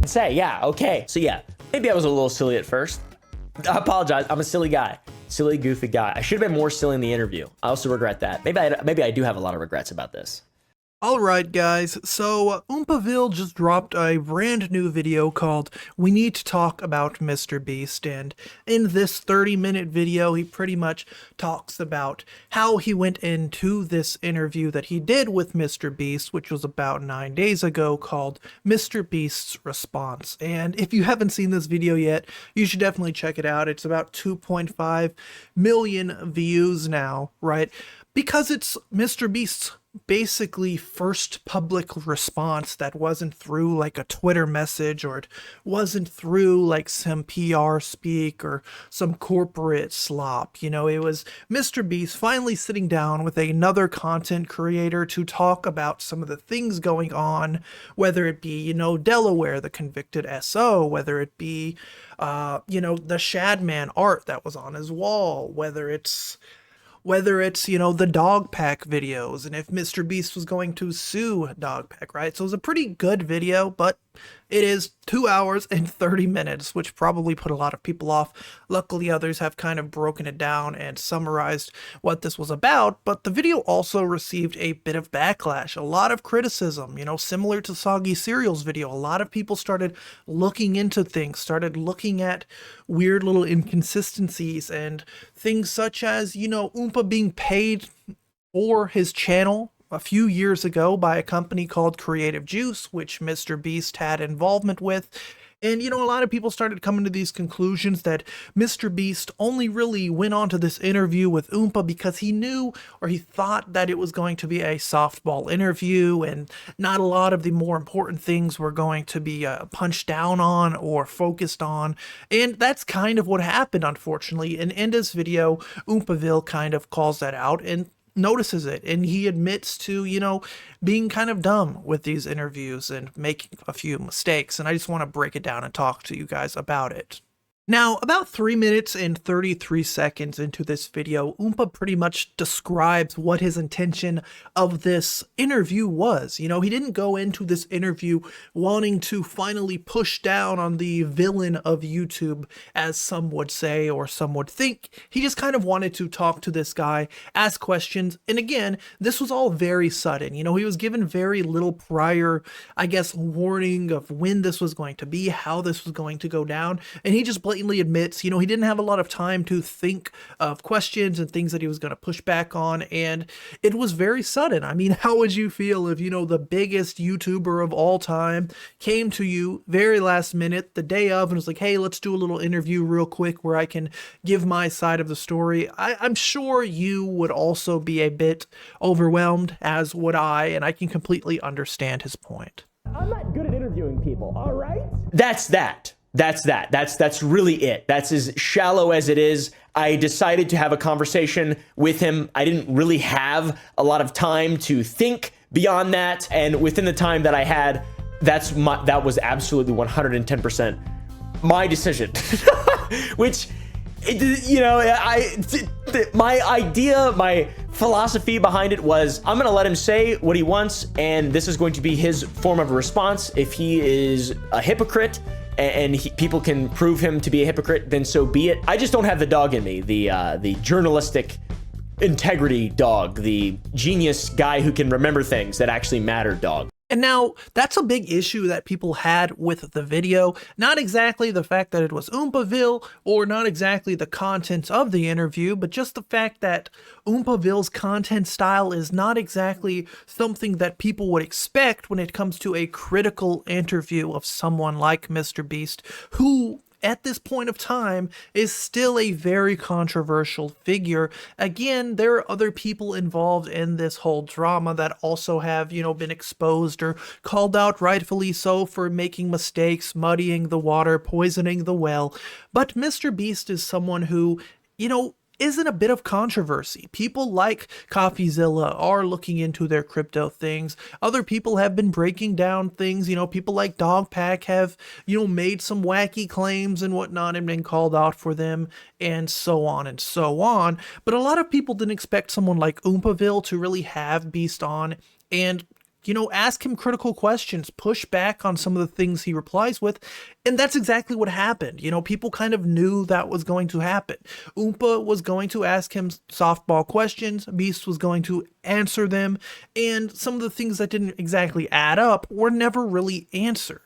say. Yeah, okay. So yeah, maybe I was a little silly at first. I apologize. I'm a silly guy. Silly, goofy guy. I should have been more silly in the interview. I also regret that. Maybe I do have a lot of regrets about this. Alright guys, so Oompaville just dropped a brand new video called We Need to Talk About MrBeast, and in this 30-minute video he pretty much talks about how he went into this interview that he did with MrBeast, which was about 9 days ago, called MrBeast's Response. And if you haven't seen this video yet, you should definitely check it out. It's about 2.5 million views now, right? Because it's MrBeast's basically first public response that wasn't through like a Twitter message, or it wasn't through like some PR speak or some corporate slop. You know, it was MrBeast finally sitting down with another content creator to talk about some of the things going on, whether it be, you know, Delaware, the convicted SO, whether it be, you know, the Shadman art that was on his wall, whether it's, you know, the Dogpack videos, and if MrBeast was going to sue Dogpack, right? So it was a pretty good video, but it is 2 hours and 30 minutes, which probably put a lot of people off. Luckily, others have kind of broken it down and summarized what this was about, but the video also received a bit of backlash, a lot of criticism, you know, similar to Soggy Cereal's video. A lot of people started looking into things, started looking at weird little inconsistencies and things such as, you know, Oompa being paid for his channel a few years ago by a company called Creative Juice, which MrBeast had involvement with. And, you know, a lot of people started coming to these conclusions that MrBeast only really went on to this interview with Oompa because he knew, or he thought, that it was going to be a softball interview and not a lot of the more important things were going to be punched down on or focused on. And that's kind of what happened, unfortunately. And in this video, Oompaville kind of calls that out and notices it, and he admits to, you know, being kind of dumb with these interviews and making a few mistakes, and I just want to break it down and talk to you guys about it. Now, about 3 minutes and 33 seconds into this video, Oompa pretty much describes what his intention of this interview was. You know, he didn't go into this interview wanting to finally push down on the villain of YouTube, as some would say, or some would think. He just kind of wanted to talk to this guy, ask questions, and again, this was all very sudden. You know, he was given very little prior, I guess, warning of when this was going to be, how this was going to go down, and he just blatantly admits, you know, he didn't have a lot of time to think of questions and things that he was going to push back on, and it was very sudden. I mean, how would you feel if, you know, the biggest YouTuber of all time came to you very last minute, the day of, and was like, hey, let's do a little interview real quick where I can give my side of the story? I'm sure you would also be a bit overwhelmed, as would I, and I can completely understand his point. I'm not good at interviewing people, all right? That's really it. That's as shallow as it is. I decided to have a conversation with him. I didn't really have a lot of time to think beyond that, and within the time that I had, that was absolutely 110% my decision. Which, you know, my idea, my philosophy behind it was, I'm gonna let him say what he wants, and this is going to be his form of a response. If he is a hypocrite and people can prove him to be a hypocrite, then so be it. I just don't have the dog in me, the journalistic integrity dog, the genius guy who can remember things that actually matter dog. And now, that's a big issue that people had with the video. Not exactly the fact that it was Oompaville, or not exactly the contents of the interview, but just the fact that Oompaville's content style is not exactly something that people would expect when it comes to a critical interview of someone like MrBeast, who, at this point of time, is still a very controversial figure. Again, there are other people involved in this whole drama that also have, you know, been exposed or called out, rightfully so, for making mistakes, muddying the water, poisoning the well. But MrBeast is someone who, you know, is in a bit of controversy. People like CoffeeZilla are looking into their crypto things. Other people have been breaking down things. You know, people like Dogpack have, you know, made some wacky claims and whatnot and been called out for them, and so on and so on. But a lot of people didn't expect someone like Oompaville to really have Beast on and ask him critical questions, push back on some of the things he replies with. And that's exactly what happened. People kind of knew that was going to happen. Oompa was going to ask him softball questions, Beast was going to answer them, and some of the things that didn't exactly add up were never really answered.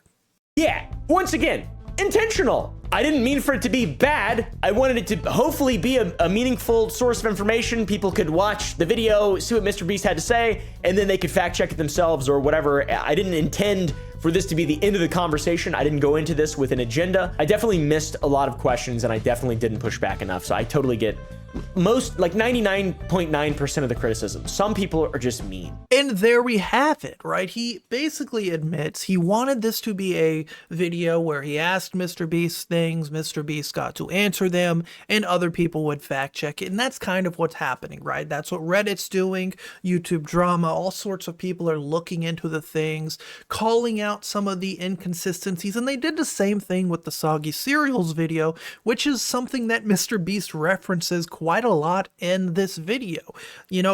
Yeah, once again, intentional. I didn't mean for it to be bad. I wanted it to hopefully be a meaningful source of information. People could watch the video, see what MrBeast had to say, and then they could fact check it themselves or whatever. I didn't intend for this to be the end of the conversation. I didn't go into this with an agenda. I definitely missed a lot of questions, and I definitely didn't push back enough. So I totally get most, like 99.9% of the criticism. Some people are just mean. And there we have it, right? He basically admits he wanted this to be a video where he asked MrBeast things, MrBeast got to answer them, and other people would fact check it. And that's kind of what's happening, right? That's what Reddit's doing, YouTube drama, all sorts of people are looking into the things, calling out some of the inconsistencies. And they did the same thing with the Soggy Cereals video, which is something that MrBeast references quite a lot in this video.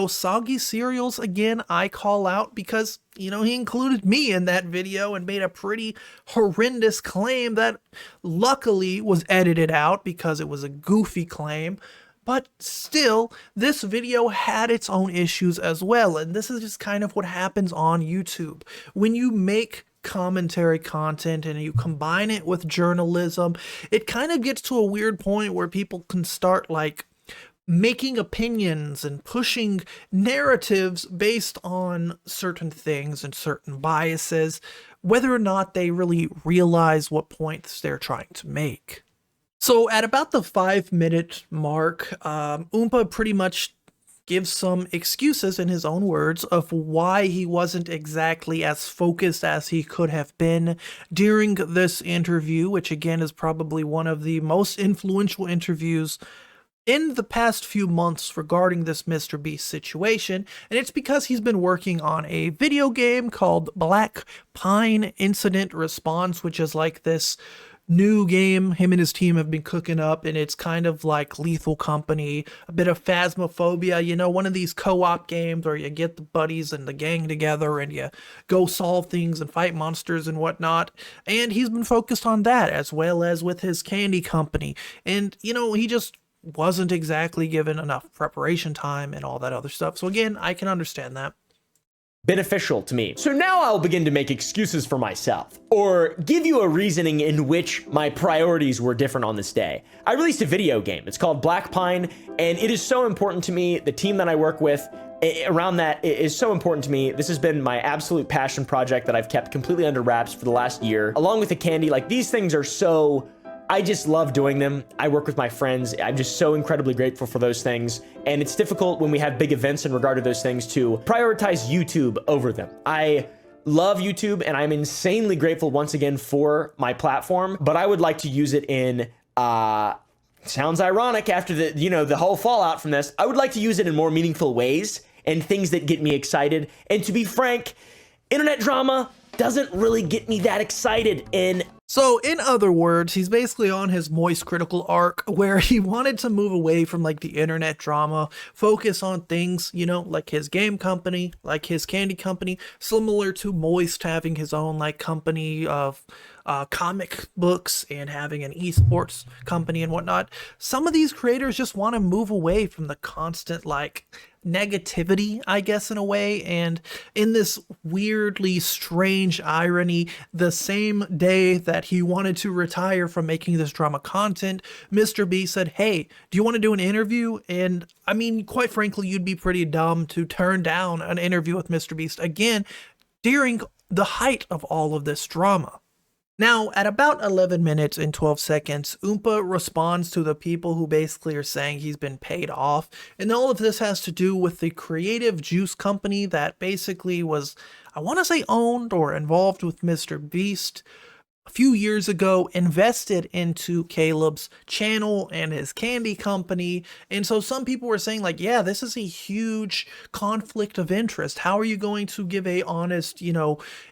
Soggy Cereals, again, I call out because, he included me in that video and made a pretty horrendous claim that luckily was edited out because it was a goofy claim. But still, this video had its own issues as well. And this is just kind of what happens on YouTube. When you make commentary content and you combine it with journalism, it kind of gets to a weird point where people can start making opinions and pushing narratives based on certain things and certain biases, whether or not they really realize what points they're trying to make. So at about the 5-minute mark, Oompa pretty much gives some excuses in his own words of why he wasn't exactly as focused as he could have been during this interview, which again is probably one of the most influential interviews in the past few months regarding this MrBeast situation, and it's because he's been working on a video game called Black Pine Incident Response, which is like this new game him and his team have been cooking up, and it's kind of like Lethal Company, a bit of Phasmophobia, one of these co-op games where you get the buddies and the gang together and you go solve things and fight monsters and whatnot. And he's been focused on that as well as with his candy company, and he just wasn't exactly given enough preparation time and all that other stuff. So again, I can understand that. Beneficial to me. So now I'll begin to make excuses for myself, or give you a reasoning in which my priorities were different on this day. I released a video game. It's called Black Pine, and it is so important to me. The team that I work with around that is so important to me. This has been my absolute passion project that I've kept completely under wraps for the last year, along with the candy. These things are so... I just love doing them. I work with my friends. I'm just so incredibly grateful for those things. And it's difficult when we have big events in regard to those things to prioritize YouTube over them. I love YouTube and I'm insanely grateful once again for my platform, but I would like to use it in, sounds ironic after the whole fallout from this. I would like to use it in more meaningful ways and things that get me excited. And to be frank, internet drama doesn't really get me that excited. And so in other words, he's basically on his moist critical arc where he wanted to move away from the internet drama, focus on things, like his game company, like his candy company, similar to Moist having his own company of comic books and having an esports company and whatnot. Some of these creators just want to move away from the constant negativity, I guess, in a way. And in this weirdly strange irony, the same day that he wanted to retire from making this drama content, MrBeast said, hey, do you want to do an interview? And I mean, quite frankly, you'd be pretty dumb to turn down an interview with MrBeast again during the height of all of this drama. Now, at about 11 minutes and 12 seconds, Oompa responds to the people who basically are saying he's been paid off. And all of this has to do with the creative juice company that basically was, I want to say, owned or involved with MrBeast a few years ago, invested into Caleb's channel and his candy company. And so some people were saying yeah, this is a huge conflict of interest. How are you going to give a honest,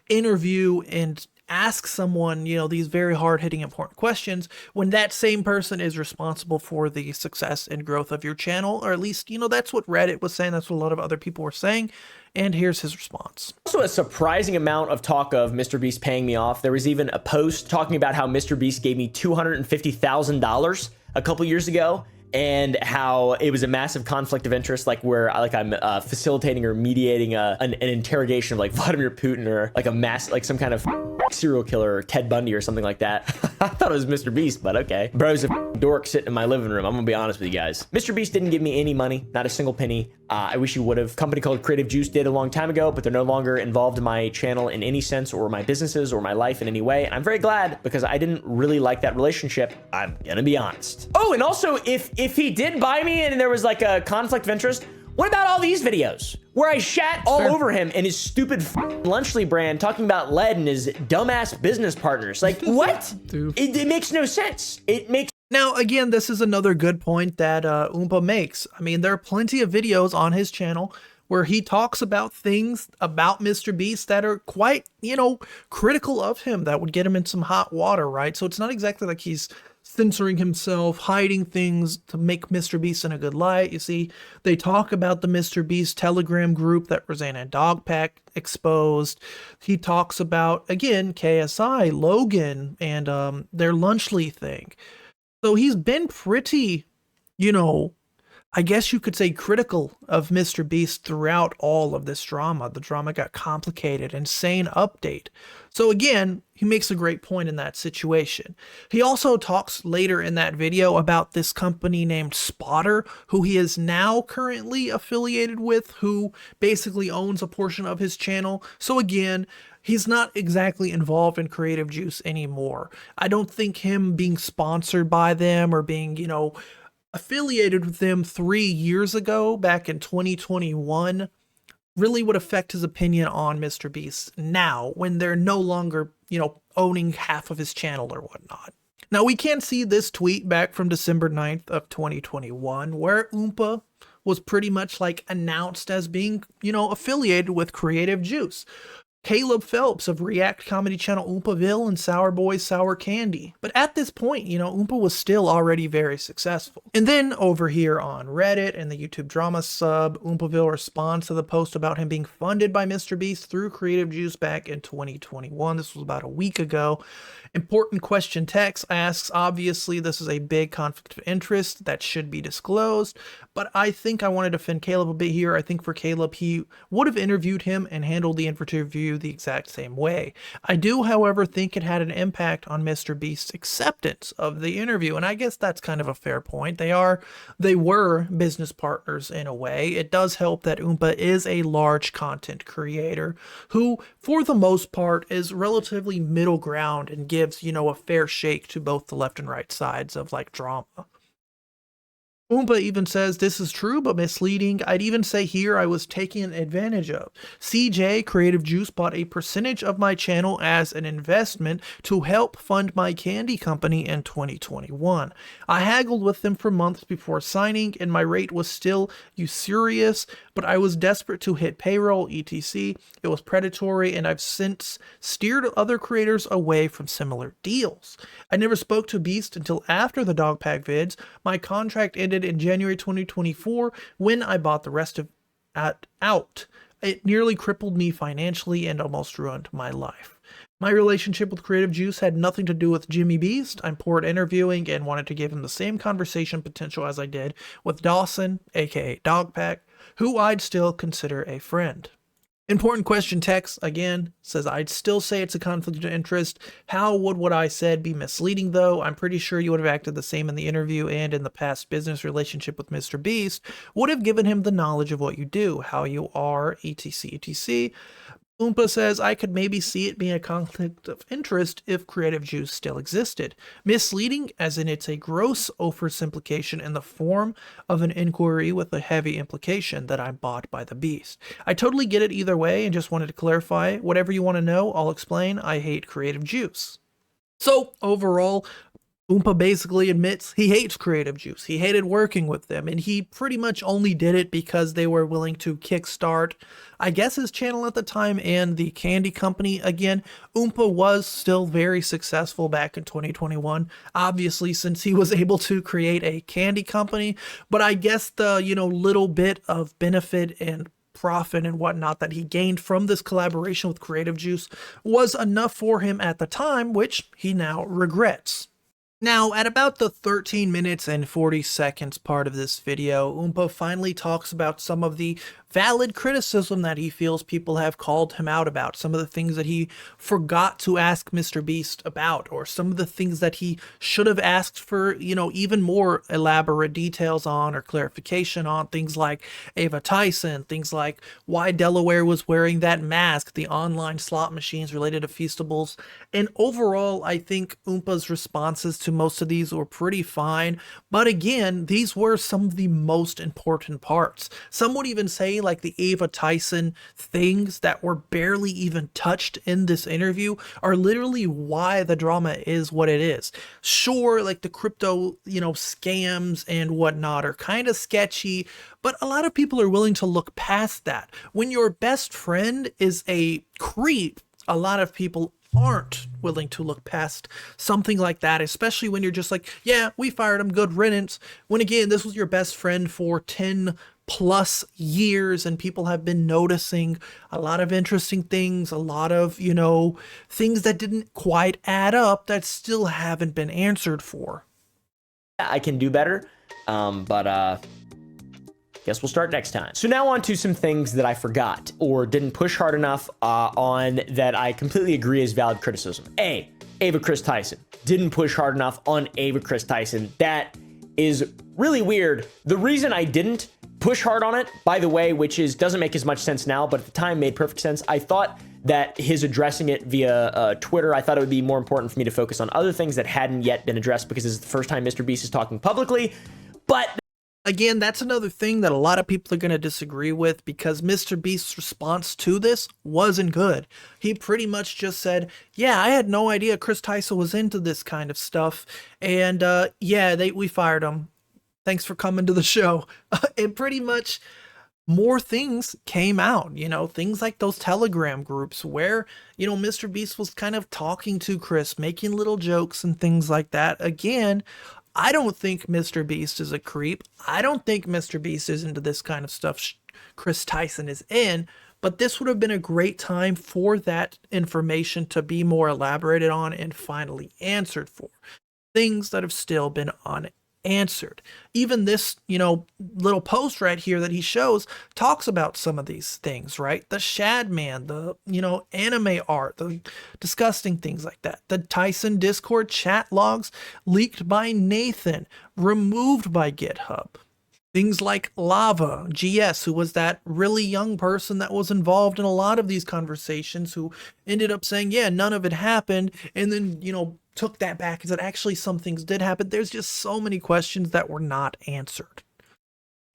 interview and ask someone, these very hard-hitting important questions when that same person is responsible for the success and growth of your channel, or at least, that's what Reddit was saying, that's what a lot of other people were saying, and here's his response. Also, a surprising amount of talk of MrBeast paying me off. There was even a post talking about how MrBeast gave me $250,000 a couple years ago, and how it was a massive conflict of interest, like where I'm facilitating or mediating an interrogation of like Vladimir Putin, or like some kind of serial killer, or Ted Bundy or something like that. I thought it was MrBeast, but okay. Bro's a dork sitting in my living room. I'm gonna be honest with you guys. MrBeast didn't give me any money, not a single penny. I wish he would have. A company called Creative Juice did a long time ago, but they're no longer involved in my channel in any sense, or my businesses, or my life in any way. And I'm very glad, because I didn't really like that relationship. I'm gonna be honest. Oh, and also, if he did buy me and there was like a conflict of interest, what about all these videos where I shat all over him and his stupid Lunchly brand, talking about lead and his dumbass business partners? Like, what? It makes no sense. Now, again, this is another good point that Oompa makes. I mean, there are plenty of videos on his channel where he talks about things about MrBeast that are quite, critical of him, that would get him in some hot water, right? So it's not exactly like he's censoring himself, hiding things to make MrBeast in a good light. You see, they talk about the MrBeast Telegram group that Rosanna and Dogpack exposed. He talks about, again, KSI, Logan, and their Lunchly thing. So he's been pretty, I guess you could say critical of MrBeast throughout all of this drama. The drama got complicated. Insane update. So again, he makes a great point in that situation. He also talks later in that video about this company named Spotter, who he is now currently affiliated with, who basically owns a portion of his channel. So again, he's not exactly involved in Creative Juice anymore. I don't think him being sponsored by them or being, affiliated with them 3 years ago, back in 2021, really would affect his opinion on MrBeast now, when they're no longer, owning half of his channel or whatnot. Now, we can see this tweet back from December 9th of 2021, where Oompa was pretty much like announced as being, affiliated with Creative Juice. Caleb Phelps of React comedy channel Oompaville and Sour Boys Sour Candy. But at this point, Oompa was still already very successful. And then over here on Reddit and the YouTube drama sub, Oompaville responds to the post about him being funded by MrBeast through Creative Juice back in 2021. This was about a week ago. Important question text asks, obviously this is a big conflict of interest that should be disclosed, but I think I want to defend Caleb a bit here. I think for Caleb, he would have interviewed him and handled the interview the exact same way. I do, however, think it had an impact on MrBeast's acceptance of the interview, and I guess that's kind of a fair point. They were business partners in a way. It does help that Oompa is a large content creator who, for the most part, is relatively middle ground and gives, a fair shake to both the left and right sides of drama. Oompa even says, this is true, but misleading. I'd even say here I was taken advantage of. CJ, Creative Juice, bought a percentage of my channel as an investment to help fund my candy company in 2021. I haggled with them for months before signing, and my rate was still usurious, but I was desperate to hit payroll, etc. It was predatory, and I've since steered other creators away from similar deals. I never spoke to Beast until after the Dogpack vids. My contract ended in January 2024 when I bought the rest of it out. It nearly crippled me financially and almost ruined my life. My relationship with Creative Juice had nothing to do with Jimmy Beast. I'm poor at interviewing and wanted to give him the same conversation potential as I did with Dawson, aka Dogpack, who I'd still consider a friend. Important question text, again, says I'd still say it's a conflict of interest. How would what I said be misleading though? I'm pretty sure you would have acted the same in the interview, and in the past business relationship with MrBeast would have given him the knowledge of what you do, how you are, etc, etc. Oompa says, I could maybe see it being a conflict of interest if Creative Juice still existed. Misleading, as in it's a gross oversimplification in the form of an inquiry with a heavy implication that I'm bought by the Beast. I totally get it either way and just wanted to clarify. Whatever you want to know, I'll explain. I hate Creative Juice. So, overall, Oompa basically admits he hates Creative Juice. He hated working with them, and he pretty much only did it because they were willing to kickstart, I guess, his channel at the time and the candy company. Again, Oompa was still very successful back in 2021, obviously, since he was able to create a candy company. But I guess the, little bit of benefit and profit and whatnot that he gained from this collaboration with Creative Juice was enough for him at the time, which he now regrets. Now, at about the 13 minutes and 40 seconds part of this video, Oompa finally talks about some of the valid criticism that he feels people have called him out about, some of the things that he forgot to ask MrBeast about, or some of the things that he should have asked for, even more elaborate details on or clarification on, things like Ava Tyson, things like why Delaware was wearing that mask, the online slot machines related to Feastables. And overall, I think Oompa's responses to most of these were pretty fine, but again, these were some of the most important parts. Some would even say like the Ava Tyson things that were barely even touched in this interview are literally why the drama is what it is. Sure, like the crypto, scams and whatnot are kind of sketchy, but a lot of people are willing to look past that. When your best friend is a creep, a lot of people aren't willing to look past something like that, especially when you're just like, yeah, we fired him, good riddance. When again, this was your best friend for 10 plus years and people have been noticing a lot of interesting things, a lot of, things that didn't quite add up that still haven't been answered for. I can do better, but guess we'll start next time. So now on to some things that I forgot or didn't push hard enough on that I completely agree is valid criticism. Ava Chris Tyson. Didn't push hard enough on Ava Chris Tyson. That is really weird. The reason I didn't push hard on it, by the way, which doesn't make as much sense now, but at the time made perfect sense. I thought that his addressing it via Twitter, I thought it would be more important for me to focus on other things that hadn't yet been addressed because this is the first time MrBeast is talking publicly. But again, that's another thing that a lot of people are going to disagree with because MrBeast's response to this wasn't good. He pretty much just said, yeah, I had no idea Chris Tyson was into this kind of stuff. And yeah, we fired him. Thanks for coming to the show. And pretty much more things came out, things like those Telegram groups where, MrBeast was kind of talking to Chris, making little jokes and things like that. Again, I don't think MrBeast is a creep. I don't think MrBeast is into this kind of stuff Chris Tyson is in, but this would have been a great time for that information to be more elaborated on and finally answered for. Things that have still been unanswered. Even this, little post right here that he shows talks about some of these things, right? The Shad Man, the, anime art, the disgusting things like that. The Tyson Discord chat logs leaked by Nathan, removed by GitHub. Things like Lava GS, who was that really young person that was involved in a lot of these conversations, who ended up saying, yeah, none of it happened, and then, took that back and said, actually, some things did happen. There's just so many questions that were not answered.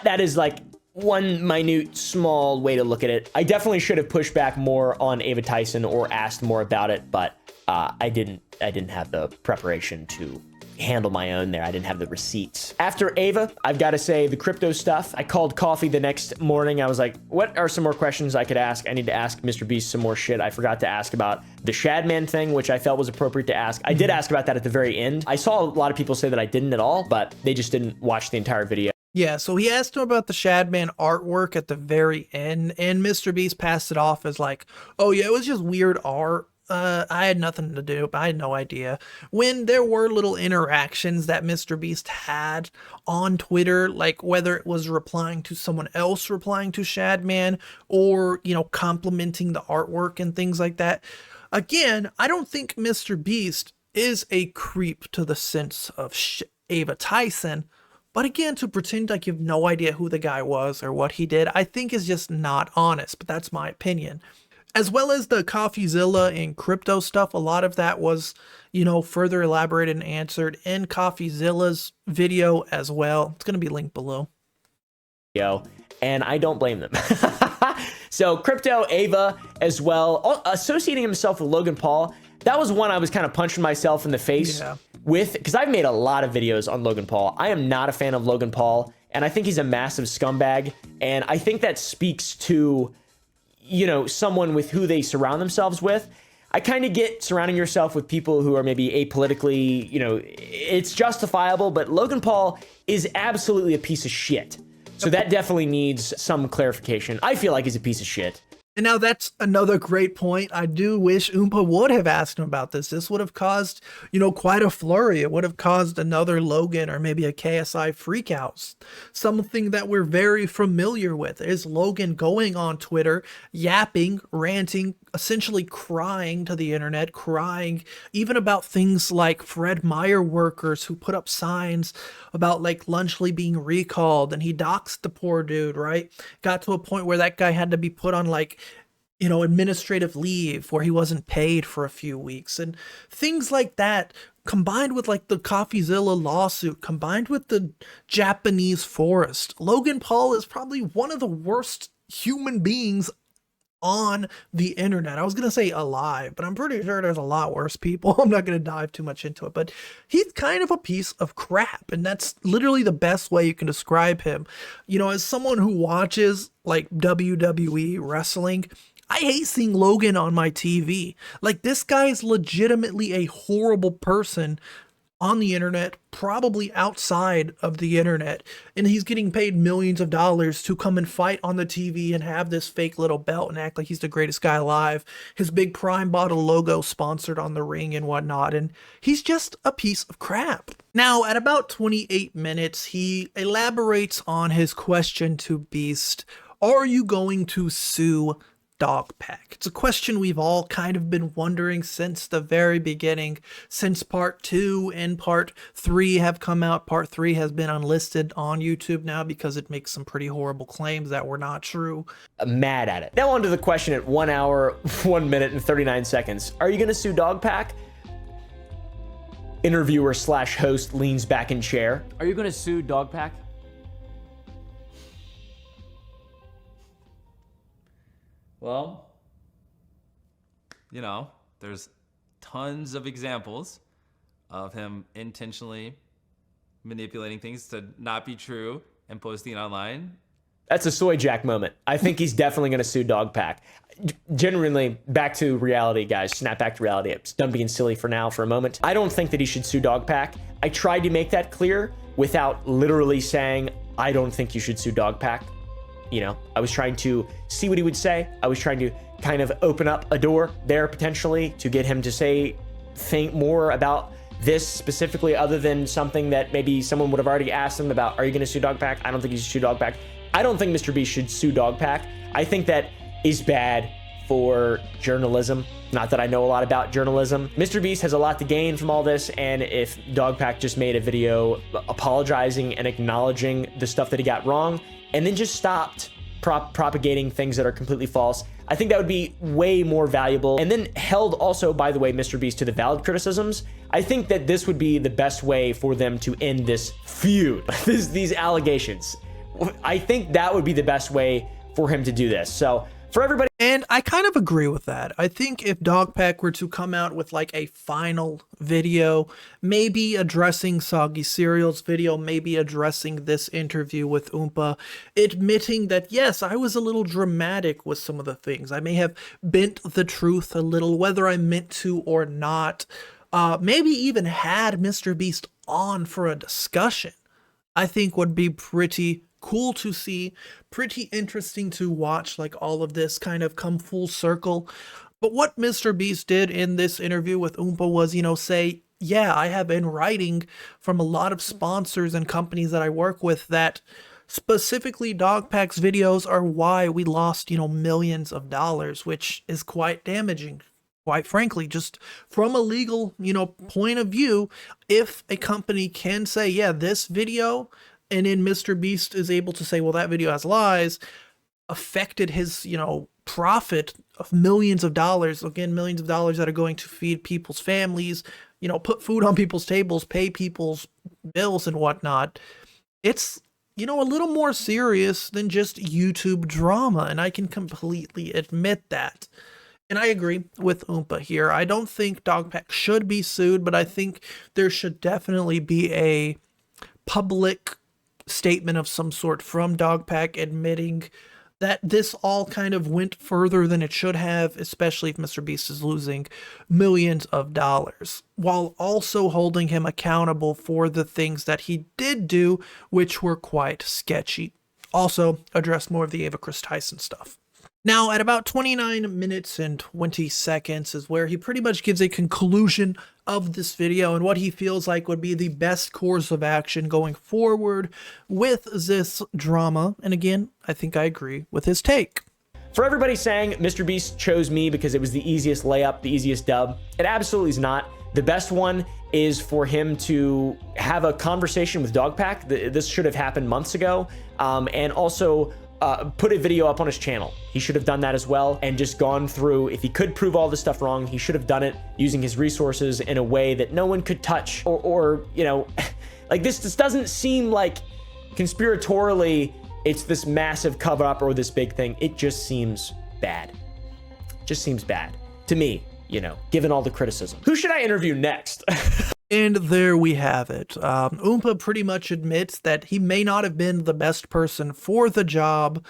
that is like one minute, small way to look at it. I definitely should have pushed back more on Ava Tyson or asked more about it, but I didn't have the preparation to handle my own there. I didn't have the receipts. After Ava, I've got to say the crypto stuff. I called Coffee the next morning. I was like, what are some more questions I could ask? I need to ask MrBeast some more shit. I forgot to ask about the Shadman thing, which I felt was appropriate to ask. I did ask about that at the very end. I saw a lot of people say that I didn't at all, but they just didn't watch the entire video. Yeah, so he asked him about the Shadman artwork at the very end, and MrBeast passed it off as like, oh yeah, it was just weird art. I had nothing to do, I had no idea. When there were little interactions that MrBeast had on Twitter, like whether it was replying to someone else replying to Shadman, or, you know, complimenting the artwork and things like that. Again, I don't think MrBeast is a creep to the sense of Ava Tyson. But again, to pretend like you have no idea who the guy was or what he did, I think is just not honest, but that's my opinion. As well as the CoffeeZilla and crypto stuff, a lot of that was, you know, further elaborated and answered in CoffeeZilla's video as well. It's going to be linked below. And I don't blame them. So crypto, Ava as well, associating himself with Logan Paul, that was one I was kind of punching myself in the face. Yeah. because I've made a lot of videos on Logan Paul. I am not a fan of Logan Paul, and I think he's a massive scumbag. And I think that speaks to, you know, someone with who they surround themselves with. I kind of get surrounding yourself with people who are maybe apolitically, you know, it's justifiable, but Logan Paul is absolutely a piece of shit. So that definitely needs some clarification. I feel like he's a piece of shit. And now that's another great point. I do wish Oompa would have asked him about this. This would have caused, you know, quite a flurry. It would have caused another Logan or maybe a KSI freakouts. Something that we're very familiar with is Logan going on Twitter, yapping, ranting, essentially crying to the internet, crying even about things like Fred Meyer workers who put up signs about like Lunchley being recalled, and he doxed the poor dude, right? Got to a point where that guy had to be put on like, you know, administrative leave where he wasn't paid for a few weeks, and things like that, combined with like the CoffeeZilla lawsuit, combined with the Japanese forest. Logan Paul is probably one of the worst human beings on the internet. I was going to say alive, but I'm pretty sure there's a lot worse people. I'm not going to dive too much into it, but he's kind of a piece of crap. And that's literally the best way you can describe him. You know, as someone who watches like WWE wrestling, I hate seeing Logan on my TV. Like, this guy is legitimately a horrible person on the internet, probably outside of the internet, and he's getting paid millions of dollars to come and fight on the TV and have this fake little belt and act like he's the greatest guy alive. His big Prime bottle logo sponsored on the ring and whatnot, and he's just a piece of crap. Now, at about 28 minutes, he elaborates on his question to Beast: are you going to sue Dogpack? It's a question we've all kind of been wondering since the very beginning, since part 2 and part 3 have come out. Part 3 has been unlisted on YouTube now because it makes some pretty horrible claims that were not true. I'm mad at it. Now on to the question at 1 hour, 1 minute and 39 seconds. Are you going to sue Dogpack? Interviewer / host leans back in chair. Are you going to sue Dogpack? Well, you know, there's tons of examples of him intentionally manipulating things to not be true and posting it online. That's a soy jack moment. I think he's definitely going to sue Dogpack. Genuinely, back to reality, guys. Snap back to reality. I'm done being silly for now for a moment. I don't think that he should sue Dogpack. I tried to make that clear without literally saying, I don't think you should sue Dogpack. You know, I was trying to see what he would say. I was trying to kind of open up a door there potentially to get him to think more about this specifically, other than something that maybe someone would have already asked him about. Are you going to sue Dogpack? I don't think you should sue Dogpack. I don't think MrBeast should sue Dogpack. I think that is bad for journalism. Not that I know a lot about journalism. MrBeast has a lot to gain from all this, and if Dogpack just made a video apologizing and acknowledging the stuff that he got wrong, and then just stopped propagating things that are completely false, I think that would be way more valuable. And then held also, by the way, MrBeast to the valid criticisms. I think that this would be the best way for them to end this feud, these allegations. I think that would be the best way for him to do this. So for everybody. And I kind of agree with that. I think if Dogpack were to come out with like a final video, maybe addressing Soggy Cereal's video, maybe addressing this interview with Oompa, admitting that, yes, I was a little dramatic with some of the things. I may have bent the truth a little, whether I meant to or not. Maybe even had MrBeast on for a discussion, I think would be pretty cool to see, pretty interesting to watch, like all of this kind of come full circle. But what MrBeast did in this interview with Oompa was, you know, say, yeah, I have in writing from a lot of sponsors and companies that I work with that specifically Dogpack's videos are why we lost, you know, millions of dollars, which is quite damaging. Quite frankly, just from a legal, you know, point of view, if a company can say, yeah, this video, and then MrBeast is able to say, well, that video has lies, affected his, you know, profit of millions of dollars, again, millions of dollars that are going to feed people's families, you know, put food on people's tables, pay people's bills and whatnot. It's, you know, a little more serious than just YouTube drama, and I can completely admit that. And I agree with Oompa here. I don't think Dogpack should be sued, but I think there should definitely be a public statement of some sort from Dogpack admitting that this all kind of went further than it should have, especially if MrBeast is losing millions of dollars, while also holding him accountable for the things that he did do, which were quite sketchy. Also, address more of the Ava Chris Tyson stuff. Now, at about 29 minutes and 20 seconds is where he pretty much gives a conclusion of this video and what he feels like would be the best course of action going forward with this drama. And again, I think I agree with his take. For everybody saying MrBeast chose me because it was the easiest layup, the easiest dub, it absolutely is not. The best one is for him to have a conversation with Dogpack. This should have happened months ago. And also put a video up on his channel. He should have done that as well and just gone through, if he could prove all this stuff wrong, he should have done it using his resources in a way that no one could touch or you know, like this doesn't seem like conspiratorially it's this massive cover up or this big thing. It just seems bad. Just seems bad to me, you know, given all the criticism. Who should I interview next? And there we have it. Oompa pretty much admits that he may not have been the best person for the job.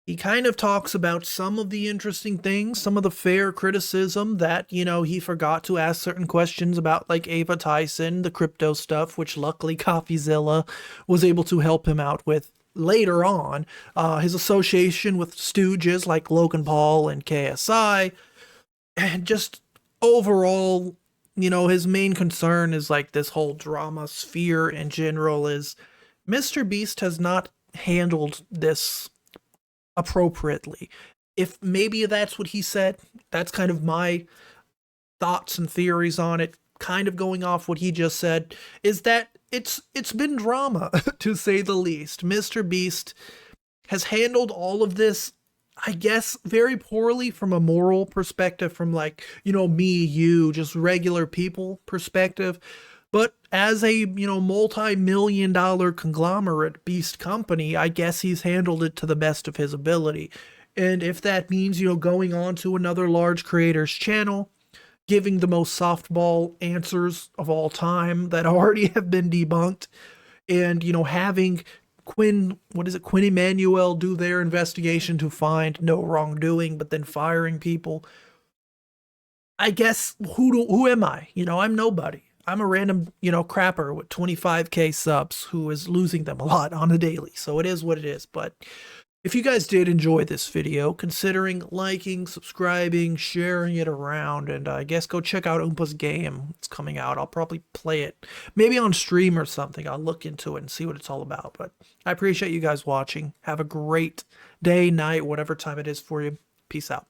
He kind of talks about some of the interesting things, some of the fair criticism that, you know, he forgot to ask certain questions about, like Ava Tyson, the crypto stuff, which luckily CoffeeZilla was able to help him out with later on. His association with stooges like Logan Paul and KSI, and just overall, you know, his main concern is like this whole drama sphere in general is MrBeast has not handled this appropriately. If maybe that's what he said, that's kind of my thoughts and theories on it, kind of going off what he just said, is that it's been drama, to say the least. MrBeast has handled all of this, I guess, very poorly from a moral perspective, from like, you know, me, you, just regular people perspective. But as a, you know, multi-million-dollar conglomerate beast company, I guess he's handled it to the best of his ability. And if that means, you know, going on to another large creator's channel, giving the most softball answers of all time that already have been debunked, and, you know, having Quinn Emanuel do their investigation to find no wrongdoing, but then firing people. I guess, who am I? You know, I'm nobody. I'm a random, you know, crapper with 25K subs who is losing them a lot on a daily. So it is what it is. But if you guys did enjoy this video, considering liking, subscribing, sharing it around, and I guess go check out Oompa's game. It's coming out. I'll probably play it. Maybe on stream or something. I'll look into it and see what it's all about. But I appreciate you guys watching. Have a great day, night, whatever time it is for you. Peace out.